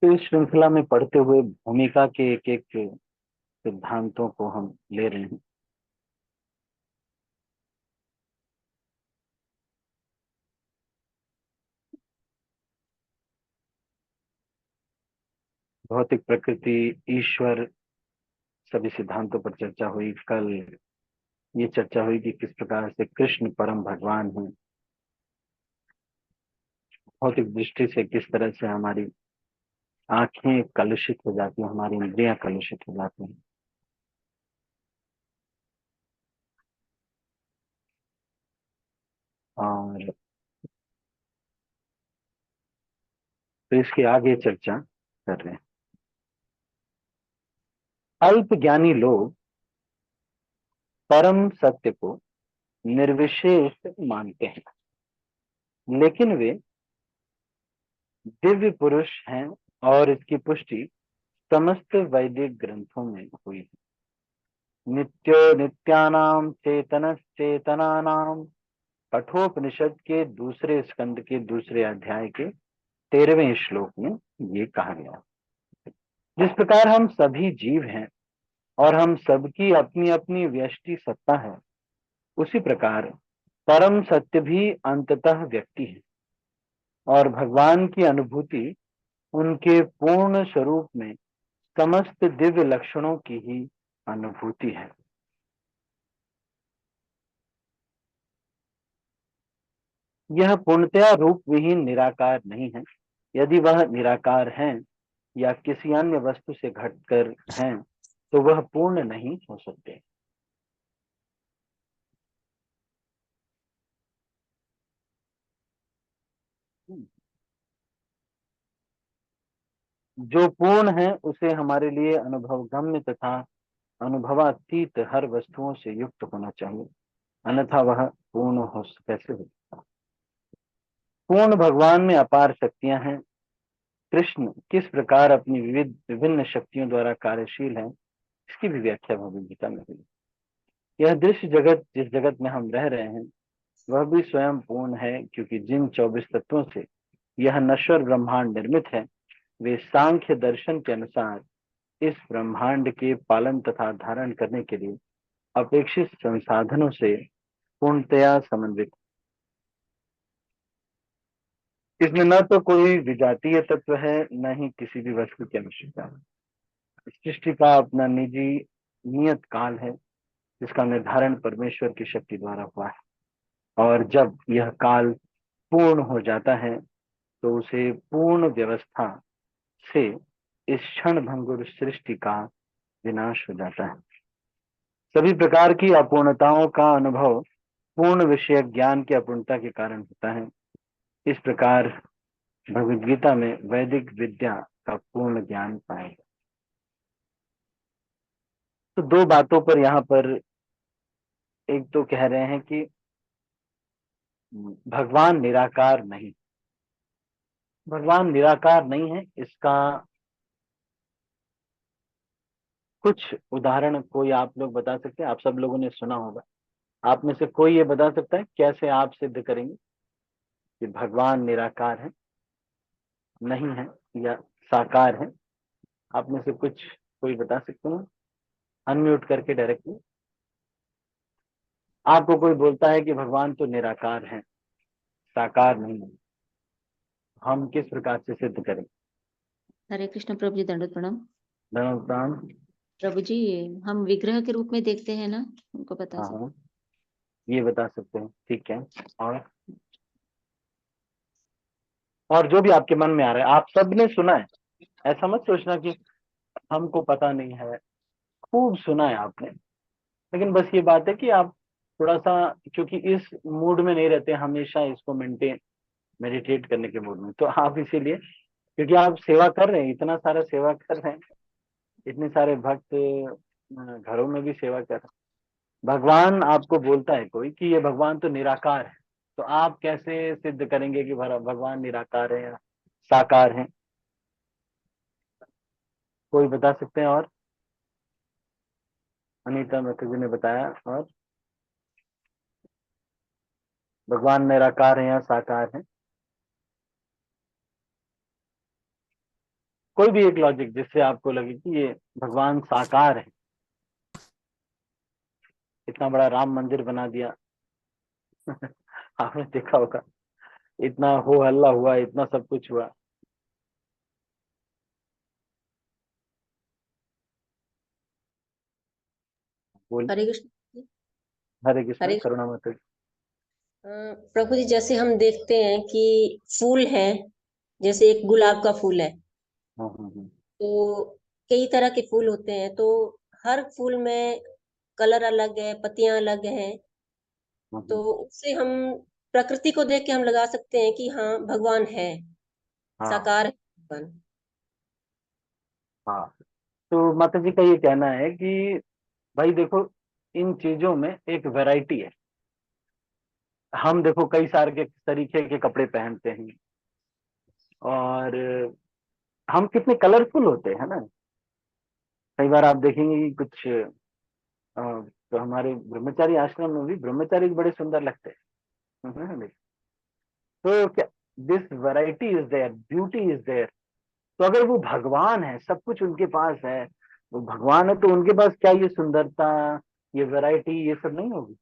तो इस श्रृंखला में पढ़ते हुए भूमिका के एक एक सिद्धांतों को हम ले रहे हैं। भौतिक प्रकृति, ईश्वर, सभी सिद्धांतों पर चर्चा हुई। कल ये चर्चा हुई कि किस प्रकार से कृष्ण परम भगवान हैं। भौतिक दृष्टि से किस तरह से हमारी आंखें कलुषित हो जाती हैं, हमारी इंद्रियां कलुषित हो जाती हैं। और तो इसकी आगे चर्चा कर रहे हैं। अल्प ज्ञानी लोग परम सत्य को निर्विशेष मानते हैं, लेकिन वे दिव्य पुरुष हैं और इसकी पुष्टि समस्त वैदिक ग्रंथों में हुई है। नित्यो नित्यानाम चेतनश्चेतनानाम, कठोपनिषद के दूसरे स्कंद के दूसरे अध्याय के 13वें श्लोक में ये कहा गया। जिस प्रकार हम सभी जीव हैं और हम सबकी अपनी अपनी व्यष्टि सत्ता है, उसी प्रकार परम सत्य भी अंततः व्यक्ति है और भगवान की अनुभूति उनके पूर्ण स्वरूप में समस्त दिव्य लक्षणों की ही अनुभूति है। यह पूर्णतया रूप विहीन निराकार नहीं है। यदि वह निराकार हैं या किसी अन्य वस्तु से घटकर हैं, तो वह पूर्ण नहीं हो सकते। जो पूर्ण है उसे हमारे लिए अनुभवगम्य तथा अनुभवातीत हर वस्तुओं से युक्त होना चाहिए, अन्यथा वह पूर्ण हो कैसे हो। पूर्ण भगवान में अपार शक्तियां हैं। कृष्ण किस प्रकार अपनी विविध विभिन्न शक्तियों द्वारा कार्यशील है, इसकी भी व्याख्या भगवद गीता में हुई। यह दृश्य जगत जिस जगत में हम रह रहे हैं, वह भी स्वयं पूर्ण है, क्योंकि जिन 24 तत्वों से यह नश्वर ब्रह्मांड निर्मित है, वे सांख्य दर्शन के अनुसार इस ब्रह्मांड के पालन तथा धारण करने के लिए अपेक्षित संसाधनों से पूर्णतया समन्वित। इसमें न तो कोई विजातीय तत्व है, न ही किसी भी वस्तु की आवश्यकता है। सृष्टि का अपना निजी नियत काल है, जिसका निर्धारण परमेश्वर की शक्ति द्वारा हुआ है। और जब यह काल पूर्ण हो जाता है, तो उसे पूर्ण व्यवस्था से इस क्षण भंगुर सृष्टि का विनाश हो जाता है। सभी प्रकार की अपूर्णताओं का अनुभव पूर्ण विषय ज्ञान की अपूर्णता के कारण होता है। इस प्रकार भगवद गीता में वैदिक विद्या का पूर्ण ज्ञान पाएगा। तो दो बातों पर यहाँ पर, एक तो कह रहे हैं कि भगवान निराकार नहीं। भगवान निराकार नहीं है, इसका कुछ उदाहरण कोई आप लोग बता सकते हैं? आप सब लोगों ने सुना होगा। आप में से कोई ये बता सकता है कैसे आप सिद्ध करेंगे कि भगवान निराकार है, नहीं है, या साकार है? आप में से कुछ कोई बता सकते हैं? अनम्यूट करके डायरेक्टली। आपको कोई बोलता है कि भगवान तो निराकार है, साकार नहीं है, हम किस प्रकार से सिद्ध करें? हरे कृष्ण प्रभु जी, दंडवत प्रणाम। धर्मप्राण। प्रभु जी, हम विग्रह के रूप में देखते हैं ना, उनको बता हाँ सकते। हाँ, ये बता सकते हैं, ठीक है। और जो भी आपके मन में आ रहा है, आप सब ने सुना है, ऐसा मत सोचना कि हमको पता नहीं है। खूब सुना है आपने, लेकिन बस ये बात है कि आप थोड़ा सा, क्योंकि इस मूड में नहीं रहते हमेशा इसको मेंटेन मेडिटेट करने के मूड में, तो आप इसीलिए, क्योंकि आप सेवा कर रहे हैं, इतना सारा सेवा कर रहे हैं, इतने सारे भक्त घरों में भी सेवा कर रहे हैं। भगवान आपको बोलता है कोई कि ये भगवान तो निराकार है, तो आप कैसे सिद्ध करेंगे कि भगवान निराकार है या साकार है? कोई बता सकते हैं? और अनीता मुखर्जी ने बताया। और भगवान निराकार है या साकार है? कोई भी एक लॉजिक जिससे आपको लगे कि ये भगवान साकार है। इतना बड़ा राम मंदिर बना दिया। आपने देखा होगा, इतना हो हल्ला हुआ, इतना सब कुछ हुआ। बोलिए। हरे कृष्ण। हरे कृष्णा, हरे करुणा मत। प्रभु जी, जैसे हम देखते हैं कि फूल है, जैसे एक गुलाब का फूल है, हाँ हाँ हाँ तो कई तरह के फूल होते हैं, तो हर फूल में कलर अलग है, पत्तियां अलग हैं। हाँ तो उससे हम प्रकृति को देख के हम लगा सकते हैं कि हाँ, भगवान है, हाँ साकार है भगवान। हाँ। तो माता जी का ये कहना है कि भाई देखो, इन चीजों में एक वैरायटी है। हम देखो कई सारे के तरीके के कपड़े पहनते हैं, और हम कितने कलरफुल होते हैं ना। कई बार आप देखेंगे कि कुछ तो हमारे ब्रह्मचारी आश्रम में भी ब्रह्मचारी बड़े सुंदर लगते हैं। तो क्या, this variety is there, beauty is there. तो अगर वो भगवान है, सब कुछ उनके पास है, वो भगवान है, तो उनके पास क्या ये सुंदरता, ये वैरायटी, ये सब नहीं होगी?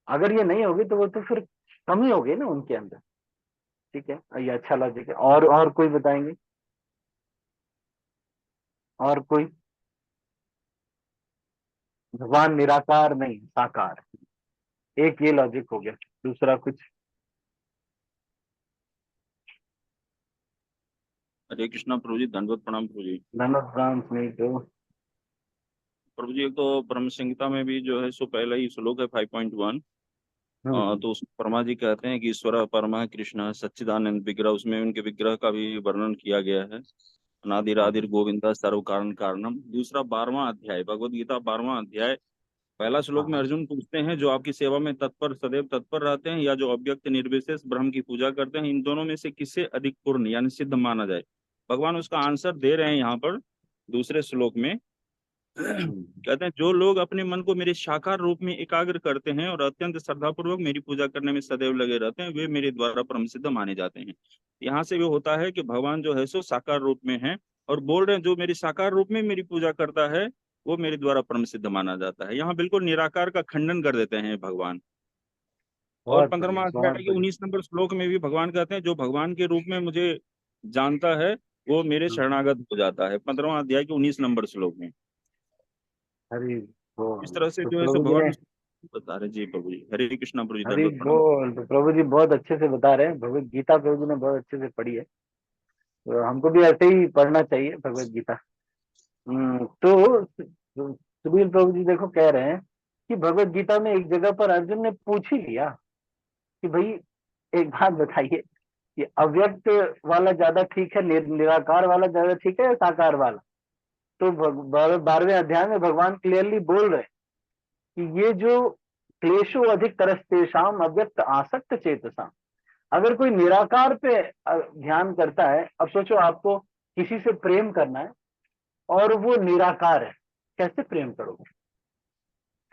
अगर ये नहीं होगी तो वो तो फिर कमी होगी ना उनके अंदर। ठीक है, ये अच्छा लॉजिक है। और कोई बताएंगे? और कोई? भगवान निराकार नहीं, साकार है। एक ये लॉजिक हो गया। दूसरा कुछ? हरे कृष्णा प्रभु जी, दंडवत प्रणाम प्रभु जी। धनुष डांस नहीं तो? प्रभु जी, एक तो ब्रह्म संहिता में भी जो है सो पहला ही श्लोक है 5.1। हम्म तो उसमें परमा जी कहते हैं कि ईश्वर परमा कृष्ण सच्चिदानंद विग्रह, उसमें उनके विग्रह का भी वर्णन किया गया है। हाँ अनादिरादिर गोविंदा सर्व कारण कारणम। दूसरा 12वां अध्याय भगवद गीता 12वां अध्याय पहला श्लोक में हाँ अर्जुन पूछते हैं, जो आपकी सेवा में तत्पर सदैव तत्पर रहते हैं या जो अव्यक्त निर्विशेष ब्रह्म की पूजा करते हैं, इन दोनों में से किसे अधिक पूर्ण यानी सिद्ध माना जाए। भगवान उसका आंसर दे रहे हैं यहाँ पर दूसरे श्लोक में। हम्म, कहते हैं, जो लोग अपने मन को मेरे साकार रूप में एकाग्र करते हैं और अत्यंत श्रद्धापूर्वक मेरी पूजा करने में सदैव लगे रहते हैं, वे मेरे द्वारा परम सिद्ध माने जाते हैं। यहाँ से वो होता है कि भगवान जो है सो साकार रूप में है, और बोल रहे हैं जो मेरी साकार रूप में मेरी पूजा करता है वो मेरे द्वारा परम सिद्ध माना जाता है। यहाँ बिल्कुल निराकार का खंडन कर देते हैं भगवान। और बहुत बढ़िया, 15वां अध्याय बहुत के बढ़िया। 19 नंबर श्लोक में भी भगवान कहते हैं, जो भगवान के रूप में मुझे जानता है वो मेरे हम्म, शरणागत हो जाता है। 15वां अध्याय के 19 नंबर श्लोक में हरि इस बोल। तरह से तो जो है सो प्रभु जी भगवान ने, बता रहे। जी प्रभु जी, हरे कृष्णा प्रभु जी, हरि दंडवत प्रणाम। बोल। तो प्रभु जी बहुत अच्छे से बता रहे हैं, भगवत गीता प्रभु जी ने बहुत अच्छे से पढ़ी है। तो हमको भी ऐसे ही पढ़ना चाहिए भगवत गीता। तो सुनील प्रभु जी देखो कह रहे हैं कि भगवत गीता में एक जगह पर अर्जुन ने पूछ ही लिया कि भाई एक बात बताइए, कि अव्यक्त वाला ज्यादा ठीक है, निराकार वाला ज्यादा ठीक है, या साकार वाला? तो 12वें अध्याय में भगवान क्लियरली बोल रहे हैं कि ये जो क्लेशो अधिक तरस्तेषाम अव्यक्त आसक्त चेतसा। अगर कोई निराकार पे ध्यान करता है, अब सोचो आपको किसी से प्रेम करना है और वो निराकार है, कैसे प्रेम करोगे?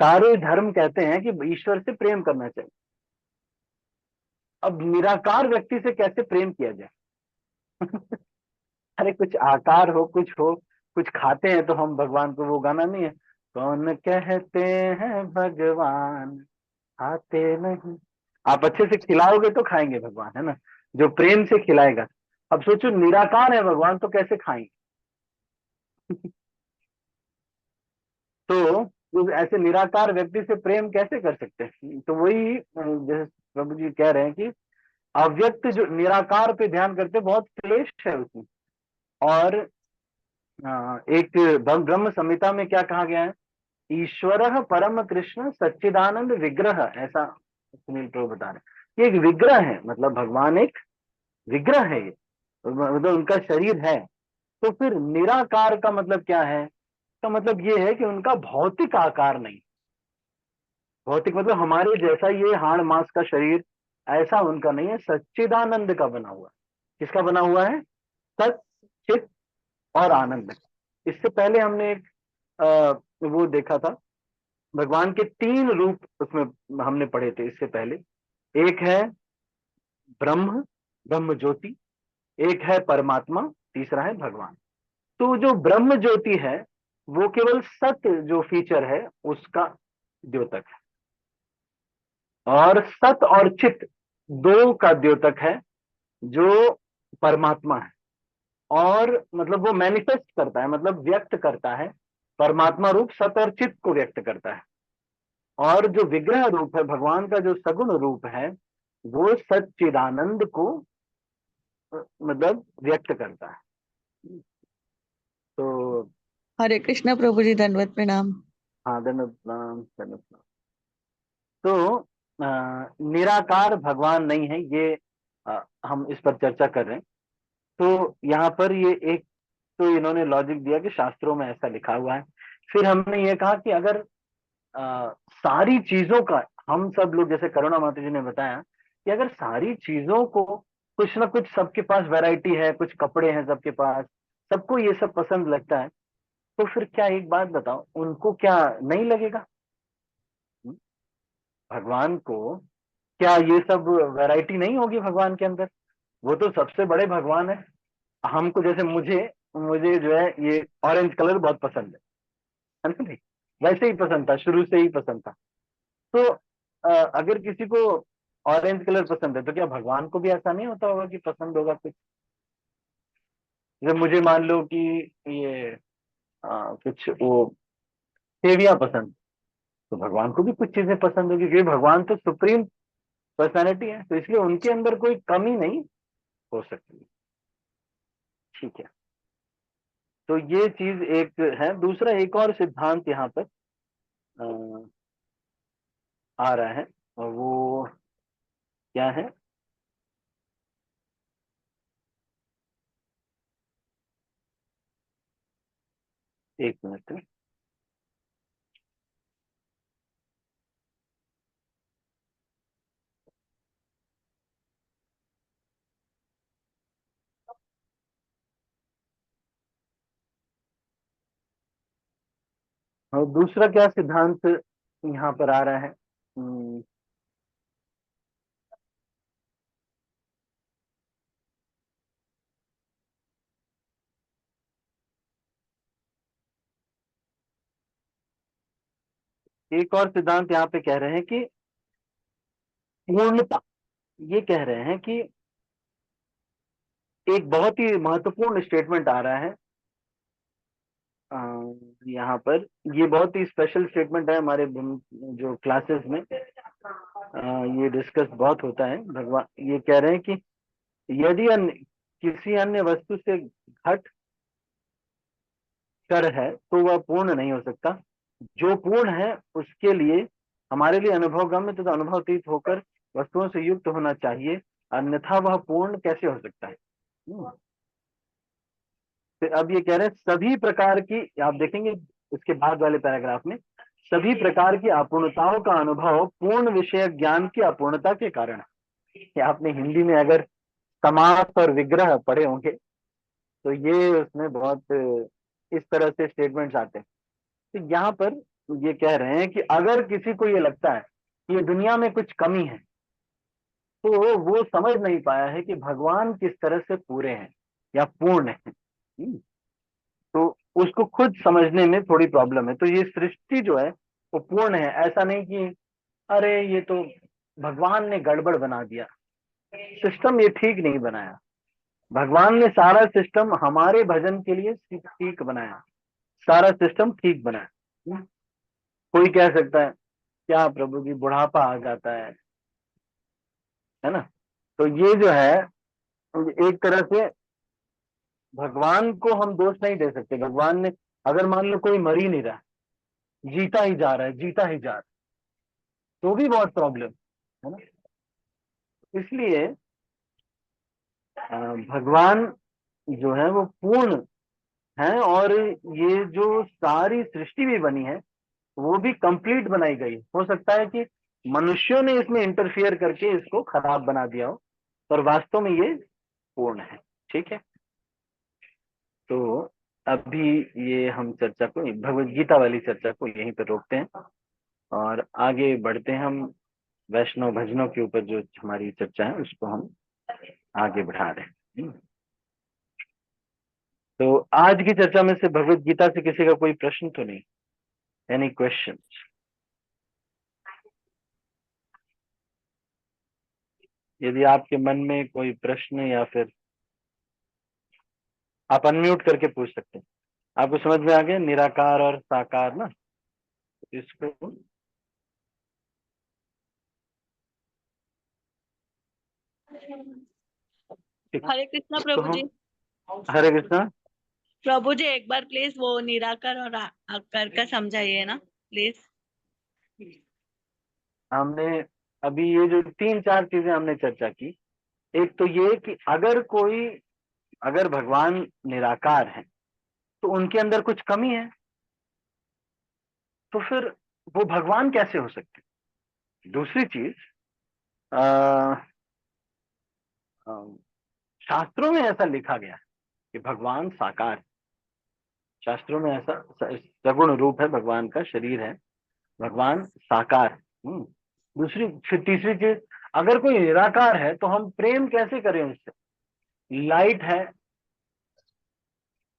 सारे धर्म कहते हैं कि ईश्वर से प्रेम करना चाहिए। अब निराकार व्यक्ति से कैसे प्रेम किया जाए? अरे कुछ आकार हो, कुछ हो, कुछ खाते हैं तो हम भगवान को, वो गाना नहीं है, कौन कहते हैं भगवान खाते नहीं। आप अच्छे से खिलाओगे तो खाएंगे भगवान, है ना, जो प्रेम से खिलाएगा। अब सोचो निराकार है भगवान, तो कैसे खाएंगे? तो ऐसे निराकार व्यक्ति से प्रेम कैसे कर सकते हैं? तो वही जैसे प्रभु जी कह रहे हैं कि अव्यक्त जो निराकार पे ध्यान करते, बहुत क्लेश है उसमें। और एक ब्रह्म संहिता में क्या कहा गया है? ईश्वर परम कृष्ण सच्चिदानंद विग्रह, ऐसा सुनील प्रभु बता रहे हैं। ये एक विग्रह है, मतलब भगवान एक विग्रह है, ये मतलब उनका शरीर है। तो फिर निराकार का मतलब क्या है? तो मतलब ये है कि उनका भौतिक आकार नहीं। भौतिक मतलब हमारे जैसा ये हाड़ मांस का शरीर, ऐसा उनका नहीं है, सच्चिदानंद का बना हुआ। किसका बना हुआ है? सच, चित और आनंद। इससे पहले हमने एक वो देखा था, भगवान के 3 रूप उसमें हमने पढ़े थे इससे पहले। एक है ब्रह्म, ब्रह्म ज्योति। एक है परमात्मा। तीसरा है भगवान। तो जो ब्रह्म ज्योति है वो केवल सत्य जो फीचर है उसका द्योतक है, और सत और चित दो का द्योतक है जो परमात्मा है। और मतलब वो मैनिफेस्ट करता है, मतलब व्यक्त करता है, परमात्मा रूप सत और चित को व्यक्त करता है। और जो विग्रह रूप है भगवान का, जो सगुण रूप है, वो सच्चिदानंद को मतलब व्यक्त करता है। तो हरे कृष्णा प्रभु जी, दंडवत प्रणाम। हाँ, धन्यवाद धन्यवाद। तो निराकार भगवान नहीं है, ये हम इस पर चर्चा कर रहे हैं। तो यहाँ पर ये एक तो इन्होंने लॉजिक दिया कि शास्त्रों में ऐसा लिखा हुआ है। फिर हमने ये कहा कि अगर सारी चीजों का, हम सब लोग जैसे करुणा माता जी ने बताया कि अगर सारी चीजों को कुछ ना कुछ सबके पास वैरायटी है, कुछ कपड़े हैं सबके पास, सबको ये सब पसंद लगता है, तो फिर क्या, एक बात बताओ, उनको क्या नहीं लगेगा? भगवान को क्या ये सब वैरायटी नहीं होगी भगवान के अंदर? वो तो सबसे बड़े भगवान है। हमको जैसे मुझे मुझे जो है ये ऑरेंज कलर बहुत पसंद है ना भाई? वैसे ही पसंद था, शुरू से ही पसंद था। तो अगर किसी को ऑरेंज कलर पसंद है तो क्या भगवान को भी ऐसा नहीं होता होगा कि पसंद होगा कुछ? जैसे मुझे मान लो कि ये कुछ वो सेवियां पसंद, तो भगवान को भी कुछ चीजें पसंद होगी, क्योंकि भगवान तो सुप्रीम पर्सनैलिटी है, तो इसलिए उनके अंदर कोई कमी नहीं हो सकती। ठीक है, तो ये चीज एक है। दूसरा एक और सिद्धांत यहाँ पर आ रहा है, और वो क्या है? एक मिनट। और दूसरा क्या सिद्धांत यहाँ पर आ रहा है? एक और सिद्धांत यहाँ पे कह रहे हैं कि पूर्णता, ये कह रहे हैं कि एक बहुत ही महत्वपूर्ण स्टेटमेंट आ रहा है यहाँ पर। ये बहुत ही स्पेशल स्टेटमेंट है, हमारे जो क्लासेस में ये डिस्कस बहुत होता है। भगवान ये कह रहे हैं कि यदि किसी अन्य वस्तु से घट कर है तो वह पूर्ण नहीं हो सकता। जो पूर्ण है उसके लिए हमारे लिए अनुभवगम्य तथा अनुभवतीत होकर वस्तुओं से युक्त होना चाहिए, अन्यथा वह पूर्ण कैसे हो सकता है? फिर अब ये कह रहे हैं सभी प्रकार की, आप देखेंगे उसके बाद वाले पैराग्राफ में, सभी प्रकार की अपूर्णताओं का अनुभव पूर्ण विषय ज्ञान की अपूर्णता के कारण है। ये आपने हिंदी में अगर समास और विग्रह पढ़े होंगे तो ये उसमें बहुत इस तरह से स्टेटमेंट्स आते हैं। तो यहाँ पर ये कह रहे हैं कि अगर किसी को ये लगता है कि ये दुनिया में कुछ कमी है, तो वो समझ नहीं पाया है कि भगवान किस तरह से पूरे हैं या पूर्ण है। तो उसको खुद समझने में थोड़ी प्रॉब्लम है। तो ये सृष्टि जो है वो पूर्ण है, ऐसा नहीं कि अरे ये तो भगवान ने गड़बड़ बना दिया, सिस्टम ये ठीक नहीं बनाया। भगवान ने सारा सिस्टम हमारे भजन के लिए ठीक बनाया, सारा सिस्टम ठीक बनाया। कोई कह सकता है क्या प्रभु जी बुढ़ापा आ जाता है ना? तो ये जो है एक तरह से भगवान को हम दोष नहीं दे सकते। भगवान ने, अगर मान लो कोई मर ही नहीं रहा, जीता ही जा रहा है, जीता ही जा रहा है, तो भी बहुत प्रॉब्लम है ना। इसलिए भगवान जो है वो पूर्ण है, और ये जो सारी सृष्टि भी बनी है वो भी कंप्लीट बनाई गई। हो सकता है कि मनुष्यों ने इसमें इंटरफियर करके इसको खराब बना दिया हो, पर वास्तव में ये पूर्ण है। ठीक है, तो अभी ये हम चर्चा को, भगवत गीता वाली चर्चा को यहीं पर रोकते हैं और आगे बढ़ते हैं। हम वैष्णव भजनों के ऊपर जो हमारी चर्चा है उसको हम आगे बढ़ा रहे हैं। तो आज की चर्चा में से भगवत गीता से किसी का कोई प्रश्न तो नहीं? Any question? यदि आपके मन में कोई प्रश्न या फिर आप अनम्यूट करके पूछ सकते हैं। आपको समझ में आ गया निराकार और साकार ना? इसको हरे कृष्णा तो प्रभु जी। हम हरे कृष्णा। प्रभु जी एक बार प्लीज वो निराकार और आकार का समझाइए ना प्लीज। हमने अभी ये जो 3-4 चीजें हमने चर्चा की, एक तो ये कि अगर भगवान निराकार है तो उनके अंदर कुछ कमी है, तो फिर वो भगवान कैसे हो सकते? दूसरी चीज, शास्त्रों में ऐसा लिखा गया है कि भगवान साकार है। शास्त्रों में ऐसा सगुण रूप है भगवान का, शरीर है, भगवान साकार है। दूसरी फिर तीसरी चीज, अगर कोई निराकार है तो हम प्रेम कैसे करें उससे? लाइट है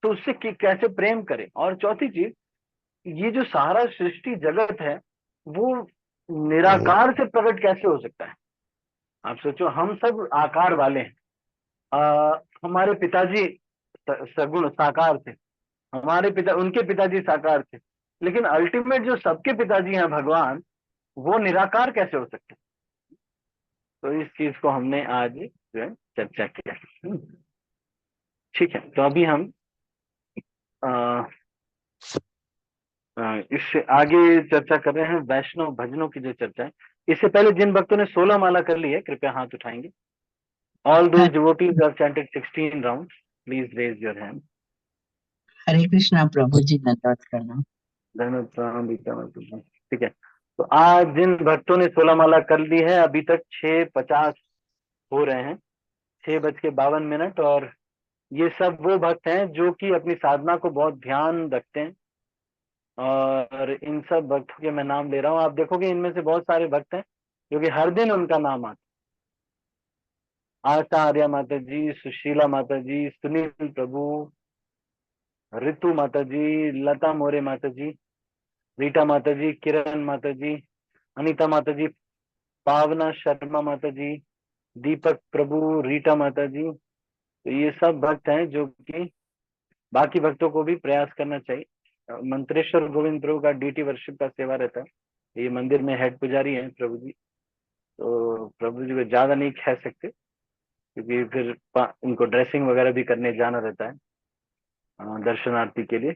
तो उससे कैसे प्रेम करें? और चौथी चीज, ये जो सारा सृष्टि जगत है वो निराकार से प्रकट कैसे हो सकता है? आप सोचो, हम सब आकार वाले हैं। हमारे पिताजी सगुण साकार थे, उनके पिताजी साकार थे, लेकिन अल्टीमेट जो सबके पिताजी हैं भगवान, वो निराकार कैसे हो सकते? तो इस चीज को हमने आज जो है चर्चा किया। ठीक है, तो अभी हम इससे आगे चर्चा कर रहे हैं वैष्णव भजनों की जो चर्चा है। इससे पहले जिन भक्तों ने 16 माला कर ली है कृपया हाथ उठाएंगे। All those devotees who have chanted 16 rounds please raise your hand. Hare Krishna Prabhu ji, दंडवत प्रणाम। ठीक है, तो आज जिन भक्तों ने 16 माला कर ली है, अभी तक 6:50 हो रहे हैं, 6:52, और ये सब वो भक्त हैं जो कि अपनी साधना को बहुत ध्यान रखते हैं। और इन सब भक्तों के मैं नाम ले रहा हूँ। आप देखोगे इनमें से बहुत सारे भक्त हैं जो कि हर दिन उनका नाम आता। आशा आर्या माता जी, सुशीला माता जी, सुनील प्रभु, रितु माता जी, लता मोरे माता जी, रीटा माता जी, किरण माता जी, अनीता माता जी, पावना शर्मा माता जी, दीपक प्रभु, रीटा माता जी। तो ये सब भक्त हैं जो कि बाकी भक्तों को भी प्रयास करना चाहिए। मंत्रेश्वर गोविंद प्रभु का डीटी वर्शिप का सेवा रहता है। ये मंदिर में हेड पुजारी हैं प्रभु जी, तो प्रभु जी को ज्यादा नहीं कह सकते क्योंकि फिर इनको ड्रेसिंग वगैरह भी करने जाना रहता है दर्शनार्थी के लिए।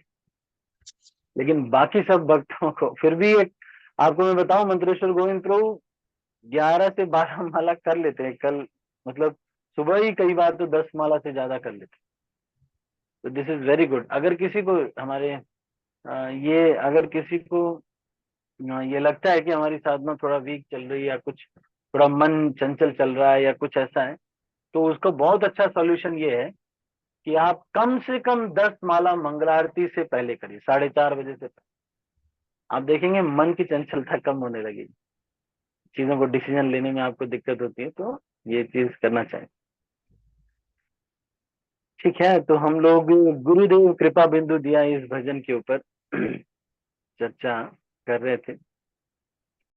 लेकिन बाकी सब भक्तों को फिर भी एक आपको मैं बताऊं, मंत्रेश्वर गोविंद प्रभु 11 से 12 माला कर लेते हैं। कल मतलब सुबह ही कई बार तो 10 माला से ज्यादा कर लेते हैं। तो दिस इज वेरी गुड। अगर किसी को हमारे अगर किसी को ये लगता है कि हमारी साधना थोड़ा वीक चल रही है या कुछ थोड़ा मन चंचल चल रहा है या कुछ ऐसा है, तो उसका बहुत अच्छा सॉल्यूशन ये है कि आप कम से कम 10 माला मंगल आरती से पहले करिए, 4:30 बजे से पहले। आप देखेंगे मन की चंचलता कम होने लगेगी, चीजों को डिसीजन लेने में आपको दिक्कत होती है, तो ये चीज करना चाहिए। ठीक है, तो हम लोग गुरुदेव कृपा बिंदु दिया इस भजन के ऊपर चर्चा कर रहे थे।